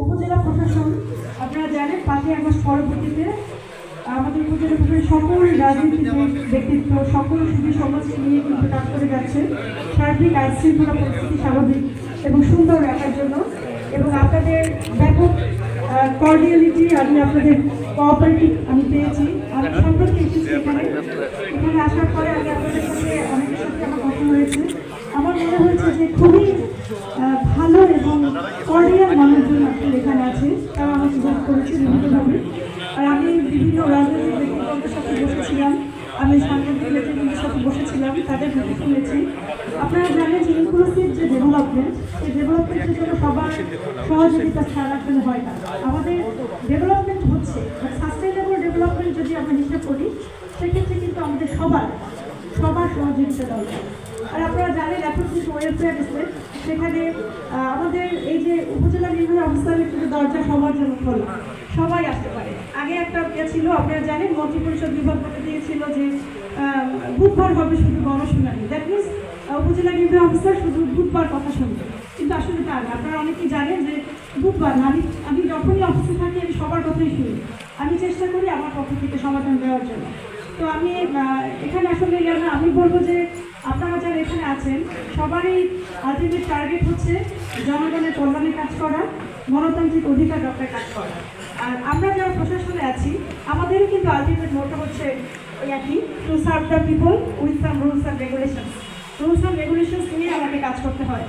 উপজেলা প্রশাসন আপনারা জানেন 5ই আগস্ট পরবর্তীতে আমাদের উপজেলা প্রশাসন সকল রাজনীতিবিদ ব্যক্তিত্ব সকল সুধী সমাজকে নিয়ে কিন্তু কাজ করে যাচ্ছে সার্বিক আইন শৃঙ্খলা পরিস্থিতি স্বাভাবিক এবং সুন্দর রাখার জন্য এবং আপনাদের ব্যাপক কর্ডিয়ালিটি আমি আপনাদের কোঅপারেটিভ আমি পেয়েছি। আমি সম্প্রতি এসেছি এখানে আসার পরে আমি আপনাদের সাথে অনেকের সাথে আমার কথা হয়েছে। আমার মনে হয়েছে যে খুবই ভালো এবং কর্ডিয়াল মানুষজন আপনার এখানে আছে, তারা আমাকে যোগ করেছে বিভিন্নভাবে। আর আমি বিভিন্ন রাজনৈতিক ব্যক্তিবর্গের সাথে বসেছিলাম, আমি সাংবাদিক নেতৃবৃন্দের সাথে বসেছিলাম, তাদের মুখে শুনেছি। আপনারা জানেন যে ইনক্লুসিভ যে ডেভেলপমেন্ট, এই ডেভেলপমেন্টের জন্য সবার সহযোগিতা ছাড়া আসলে হয় না। আমাদের ডেভেলপমেন্ট হচ্ছে সাস্টেইনেবল ডেভেলপমেন্ট যদি আমরা হিসাব করি সেক্ষেত্রে কিন্তু আমাদের সবার সহযোগিতা দরকার। আর আপনারা জানেন এখন কিন্তু ওয়েলফেয়ার স্টেট, সেখানে আমাদের এই যে উপজেলা নির্বাহী অফিসারের কিন্তু দরজা সবার জন্য খোলা, সবাই আসতে পারে। আগে একটা ছিল আপনারা জানেন মন্ত্রিপরিষদ বিভাগ করে দিয়েছিল যে বুধবার হবে শুধু গণশুনানি, দ্যাট মিনস উপজেলা নির্বাহী অফিসার শুধু বুধবার কথা শুনবে, কিন্তু আসলে তা না। আপনারা অনেকেই জানেন যে বুধবার না, আমি যখনই অফিসে থাকি আমি সবার কথাই শুনি, আমি চেষ্টা করি আমার পক্ষ থেকে সমাধান দেওয়ার জন্য। তো আমি এখানে আসলে আমি বলবো যে আপনারা যারা এখানে আছেন সবারই আলটিমেট টার্গেট হচ্ছে জনগণের কল্যাণে কাজ করা, গণতান্ত্রিক অধিকার রক্ষায় কাজ করা। আর আমরা যারা প্রশাসনে আছি আমাদেরও কিন্তু আলটিমেট মোটো হচ্ছে একই, to serve the people with some rules and regulations নিয়ে আমাকে কাজ করতে হয়।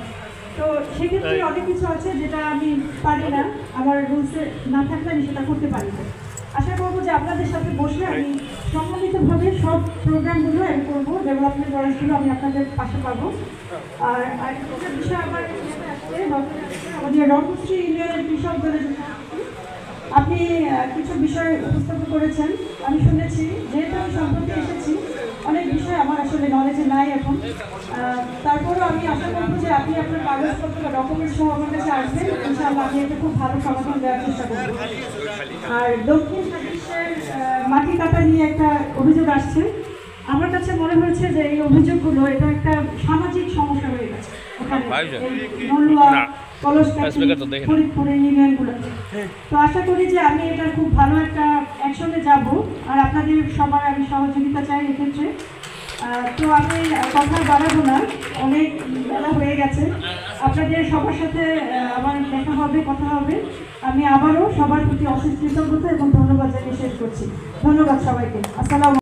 তো সেক্ষেত্রে অনেক কিছু আছে যেটা আমি পারি না, আমার রুলসে না থাকলে আমি সেটা করতে পারি না। আশা করবো যে আপনাদের সাথে বসে আমি সম্মিলিতভাবে সব প্রোগ্রামগুলো আমি করবো, ডেভেলপমেন্ট প্রজেক্টগুলো আমি আপনাদের পাশে পাবো। আর আরেকটা বিষয় আমার আমাদের রংপুরশ্রী ইউনিয়নের কৃষক দলের আপনি কিছু বিষয় উপস্থাপন করেছেন। আমি শুনেছি, যেহেতু আমি সম্প্রতি এসেছি অনেক বিষয় আমার আসলে নলেজে নাই এখন, তারপরেও আমি আশা করবো যে আপনি আপনার কাগজপত্র বা ডকুমেন্টস সহ আমার কাছে আসবেন, ইনশাআল্লাহ আমি একটা খুব ভালো সমাধান দেওয়ার চেষ্টা করবো। আর দক্ষিণ সার্ভিসের মাটি কাটা নিয়ে একটা অভিযোগ আসছে, আমার কাছে মনে হয়েছে যে এই অভিযোগগুলো এটা একটা সামাজিক সমস্যা হয়ে গেছে ফরিদপুরের ইউনিয়নগুলোতে। তো আশা করি যে আমি এটা খুব ভালো একটা অ্যাকশনে যাব, আর আপনাদের সবার আমি সহযোগিতা চাই এক্ষেত্রে। তো আমি কথা বাড়াবো না, অনেক বেলা হয়ে গেছে, আপনাদের সবার সাথে আমার দেখা হবে, কথা হবে। আমি আবারও সবার প্রতি অশেষ কৃতজ্ঞতা এবং ধন্যবাদ জানিয়ে শেষ করছি। ধন্যবাদ সবাইকে। আসসালাম।